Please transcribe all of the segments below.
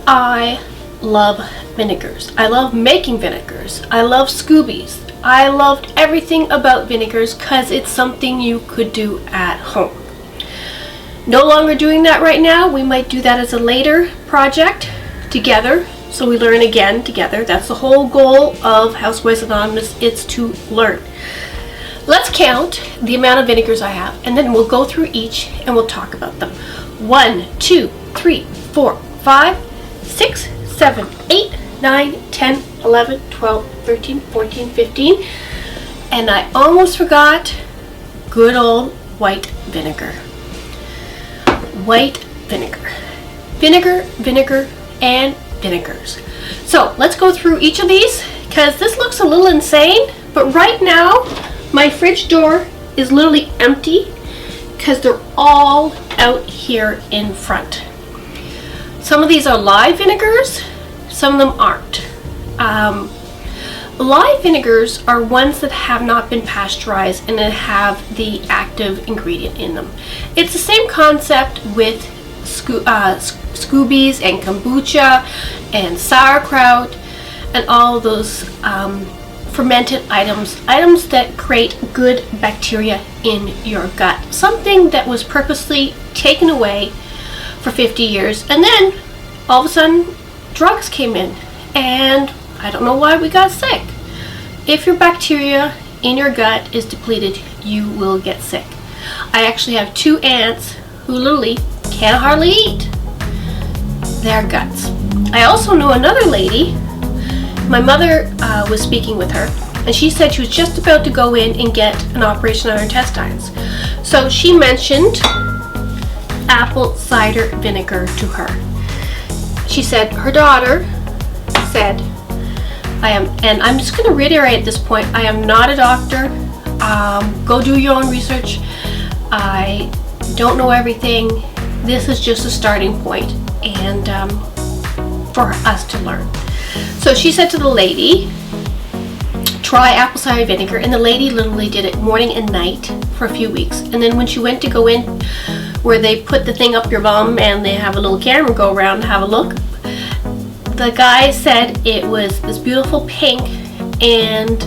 I love vinegars. I love making vinegars. I love scobies. I loved everything about vinegars because it's something you could do at home. No longer doing that right now. We might do that as a later project together, so we learn again together. That's the whole goal of Housewives Anonymous. It's to learn. Let's count the amount of vinegars I have, and then we'll go through each and we'll talk about them. 1, 2, 3, 4, 5, 6, 7, 8, 9, 10, 11, 12, 13, 14, 15. And I almost forgot good old white vinegar. White vinegar. Vinegar, vinegar, and vinegars. So let's go through each of these because this looks a little insane, but right now my fridge door is literally empty because they're all out here in front. Some of these are live vinegars, some of them aren't. Live vinegars are ones that have not been pasteurized and that have the active ingredient in them. It's the same concept with scobies and kombucha and sauerkraut and all those fermented items that create good bacteria in your gut. Something that was purposely taken away for 50 years, and then all of a sudden drugs came in, and I don't know why we got sick. If your bacteria in your gut is depleted, you will get sick. I actually have 2 aunts who literally can't hardly eat their guts. I also know another lady, my mother was speaking with her, and she said she was just about to go in and get an operation on her intestines. So she mentioned apple cider vinegar to her. She said her daughter said, and I'm just going to reiterate at this point, I am not a doctor. Go do your own research. I don't know everything. This is just a starting point, and for us to learn. So she said to the lady, try apple cider vinegar, and the lady literally did it morning and night for a few weeks. And then when she went to go in where they put the thing up your bum and they have a little camera go around and have a look, the guy said it was this beautiful pink and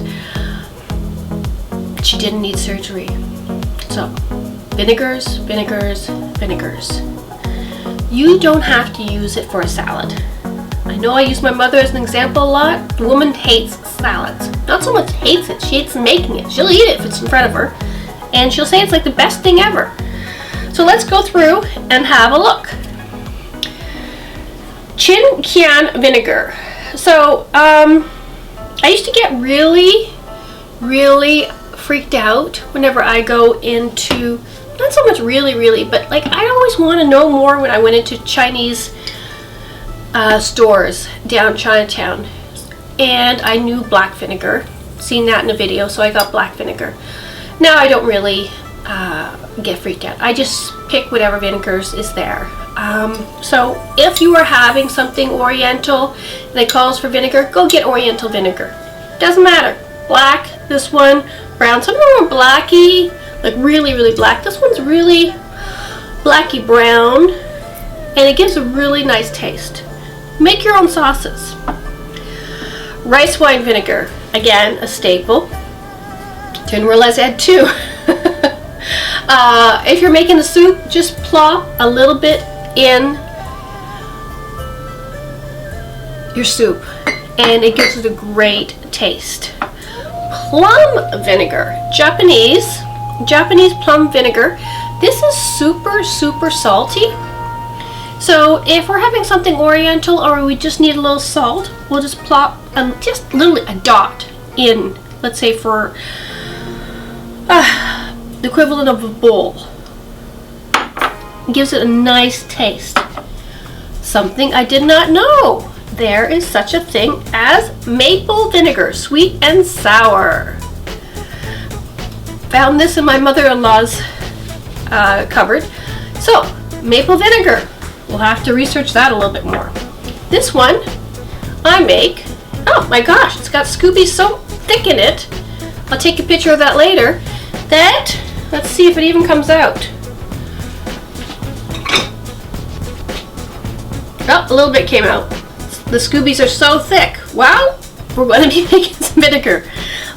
she didn't need surgery. So vinegars, vinegars, vinegars. You don't have to use it for a salad. I know I use my mother as an example a lot. The woman hates salads. Not so much hates it, she hates making it. She'll eat it if it's in front of her, and she'll say it's like the best thing ever. So let's go through and have a look. Chin Kian vinegar. So I used to get really freaked out whenever I go into, not so much really, but like I always want to know more when I went into Chinese stores down Chinatown, and I knew black vinegar, seen that in a video, so I got black vinegar. Now I don't really get freaked out. I just pick whatever vinegars is there. So if you are having something oriental that calls for vinegar, go get oriental vinegar. Doesn't matter. Black, this one, brown. Some of them are blacky, like really black. This one's really blacky brown, and it gives a really nice taste. Make your own sauces. Rice wine vinegar, again a staple. Didn't realize I had 2. If you're making a soup, just plop a little bit in your soup and it gives it a great taste. Plum vinegar, Japanese plum vinegar. This is super salty. So if we're having something oriental or we just need a little salt, we'll just plop just literally a dot in, let's say for the equivalent of a bowl. It gives it a nice taste. Something I did not know. There is such a thing as maple vinegar, sweet and sour. Found this in my mother-in-law's cupboard. So, maple vinegar. We'll have to research that a little bit more. This one I make, oh my gosh, it's got Scooby so thick in it. I'll take a picture of that later. Let's see if it even comes out. Oh, a little bit came out. The Scoobies are so thick. Well, we're going to be making some vinegar.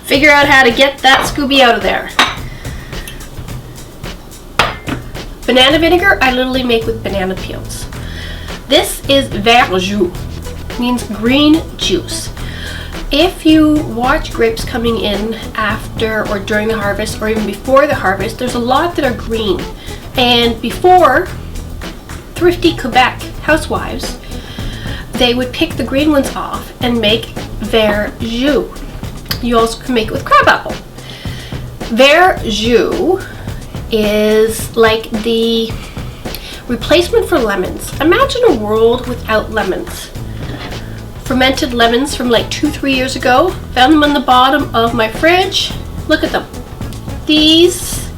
Figure out how to get that Scooby out of there. Banana vinegar, I literally make with banana peels. This is Verjus, means green juice. If you watch grapes coming in after or during the harvest or even before the harvest, there's a lot that are green. And before, thrifty Quebec housewives, they would pick the green ones off and make Verjus. You also can make it with crabapple. Verjus is like the replacement for lemons. Imagine a world without lemons. Fermented lemons from like 2-3 years ago. Found them on the bottom of my fridge. Look at them. These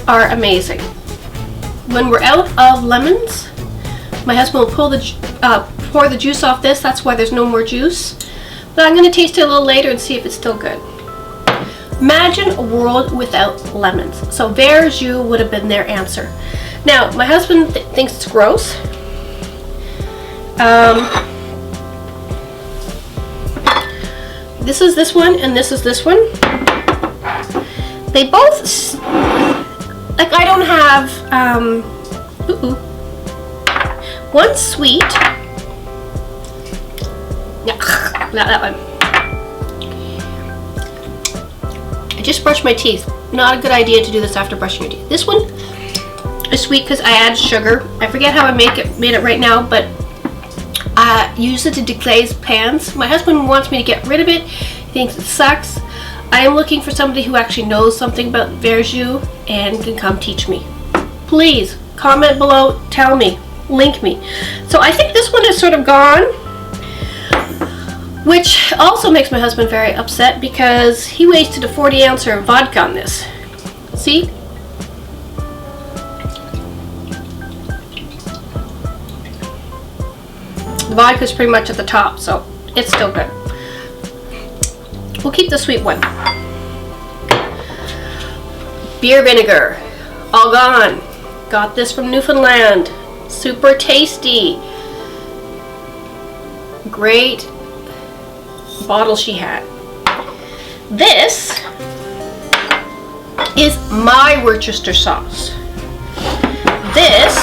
are amazing. When we're out of lemons, my husband will pour the juice off this. That's why there's no more juice. But I'm going to taste it a little later and see if it's still good. Imagine a world without lemons. So Verjus would have been their answer. Now, my husband thinks it's gross. This is this one and this is this one. They both, like, I don't have, one's sweet. Yeah, not that one. I just brushed my teeth. Not a good idea to do this after brushing your teeth. This one is sweet because I add sugar. I forget how I made it right now, but I use it to deglaze pans. My husband wants me to get rid of it. He thinks it sucks. I am looking for somebody who actually knows something about Verjus and can come teach me. Please comment below, tell me, link me. So I think this one is sort of gone, which also makes my husband very upset because he wasted a 40-ounce of vodka on this. See? The vodka is pretty much at the top, so it's still good. We'll keep the sweet one. Beer vinegar, all gone. Got this from Newfoundland. Super tasty. Great bottle she had. This is my Worcestershire sauce. This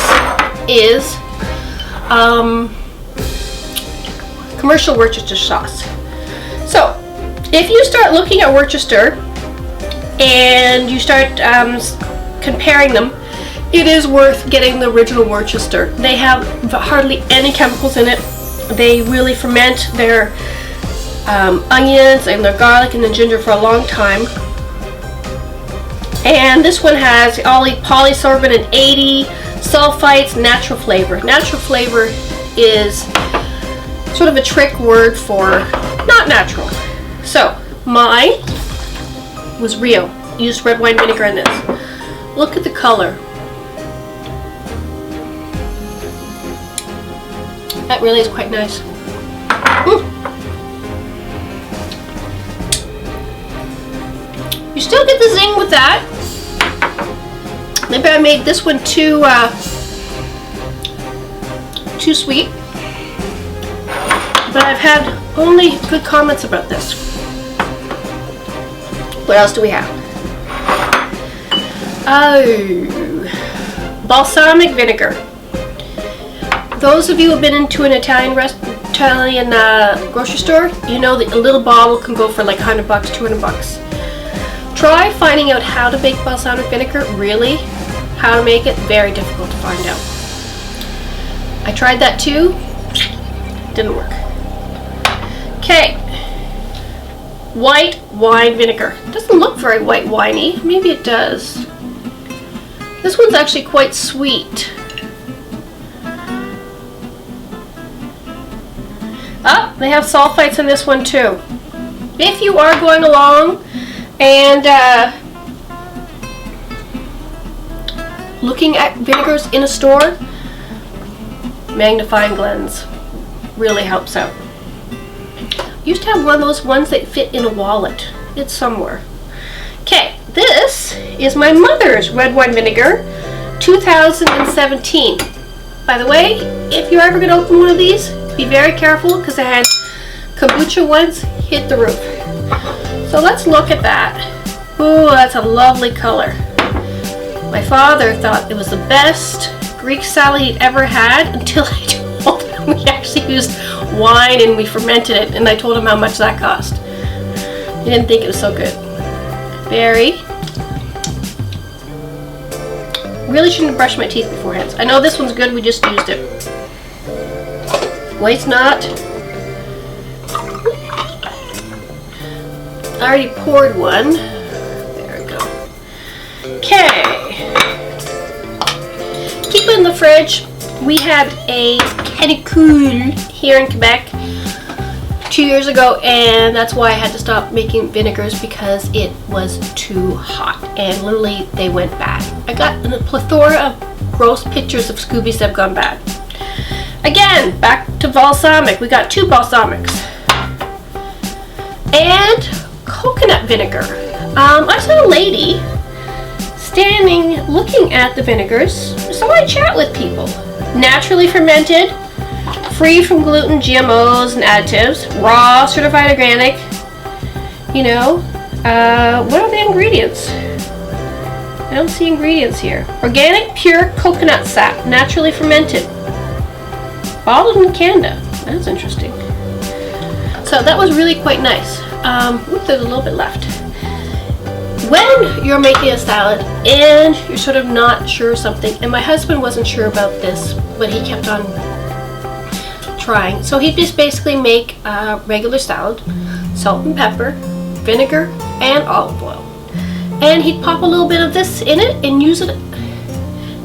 is commercial Worcestershire sauce. So if you start looking at Worcester and you start comparing them, it is worth getting the original Worcester. They have hardly any chemicals in it. They really ferment their onions and their garlic and the ginger for a long time. And this one has polysorbate and 80 sulfites, natural flavor. Natural flavor is sort of a trick word for not natural. So mine was real. Used red wine vinegar in this. Look at the color. That really is quite nice. You still get the zing with that. Maybe I made this one too sweet. But I've had only good comments about this. What else do we have? Oh, balsamic vinegar. Those of you who have been into an Italian grocery store, you know that a little bottle can go for like $100, $200. Try finding out how to make balsamic vinegar. Really, how to make it, very difficult to find out. I tried that too, didn't work. Okay, white wine vinegar. It doesn't look very white winey. Maybe it does. This one's actually quite sweet. Oh, they have sulfites in this one too. If you are going along and looking at vinegars in a store, magnifying lens really helps out. I used to have one of those ones that fit in a wallet. It's somewhere. Okay, this is my mother's red wine vinegar, 2017. By the way, if you're ever going to open one of these, be very careful because I had kombucha once hit the roof. So let's look at that. Ooh, that's a lovely color. My father thought it was the best Greek salad he'd ever had until I told him we actually used wine and we fermented it, and I told him how much that cost. He didn't think it was so good. Very. Really shouldn't brush my teeth beforehand. I know this one's good, we just used it. Waste not. I already poured one. There we go. Okay. Keep it in the fridge. We had a canicule here in Quebec 2 years ago, and that's why I had to stop making vinegars because it was too hot and literally they went bad. I got a plethora of gross pictures of Scoobies that have gone bad. Again, back to balsamic. We got 2 balsamics and coconut vinegar. I saw a lady standing looking at the vinegars, so I chat with people. Naturally fermented, free from gluten, GMOs, and additives, raw, certified organic. You know, what are the ingredients? I don't see ingredients here. Organic, pure coconut sap, naturally fermented. Bottled in Canada. That's interesting. So that was really quite nice. Oops, there's a little bit left. When you're making a salad and you're sort of not sure of something, and my husband wasn't sure about this, but he kept on trying. So he'd just basically make a regular salad, salt and pepper, vinegar, and olive oil. And he'd pop a little bit of this in it and use it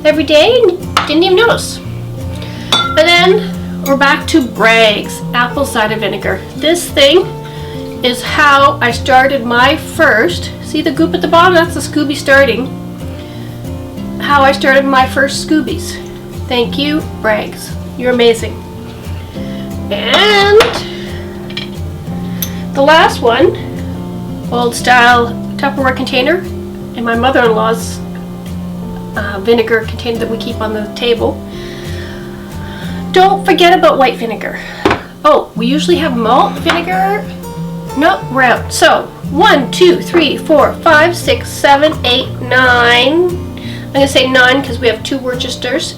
every day and didn't even notice. And then we're back to Bragg's apple cider vinegar. This thing is how I started my first, see the goop at the bottom? That's the Scooby starting. How I started my first Scoobies. Thank you, Bragg's. You're amazing. And the last one, old style Tupperware container in my mother-in-law's vinegar container that we keep on the table. Don't forget about white vinegar. Oh, we usually have malt vinegar. No, we're out. So 1, 2, 3, 4, 5, 6, 7, 8, 9. I'm gonna say 9 because we have 2 Worcesters.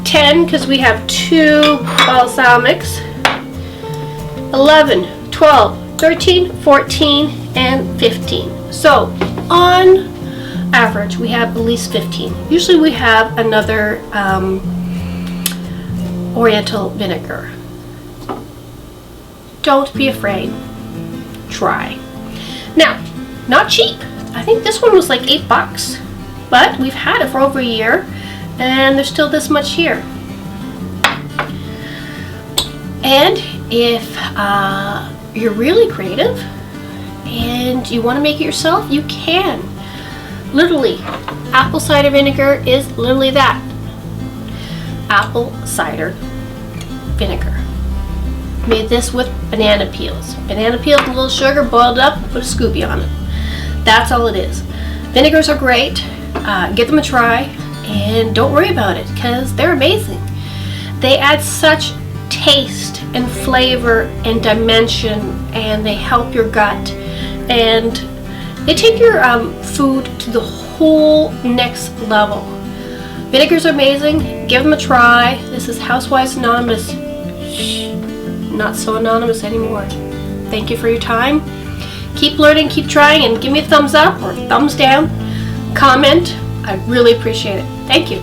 10 because we have 2 balsamics. 11, 12, 13, 14, and 15. So on average we have at least 15. Usually we have another Oriental vinegar. Don't be afraid. Try. Now, not cheap. I think this one was like $8, but we've had it for over a year and there's still this much here. And if you're really creative and you want to make it yourself, you can. Literally, apple cider vinegar is literally that. Apple cider vinegar. Made this with banana peels. Banana peels and a little sugar, boiled up, put a Scooby on it. That's all it is. Vinegars are great. Give them a try and don't worry about it because they're amazing. They add such taste and flavor and dimension, and they help your gut, and they take your food to the whole next level. Vinegars are amazing. Give them a try. This is Housewives Anonymous. Not so anonymous anymore. Thank you for your time. Keep learning, keep trying, and give me a thumbs up or thumbs down. Comment. I really appreciate it. Thank you.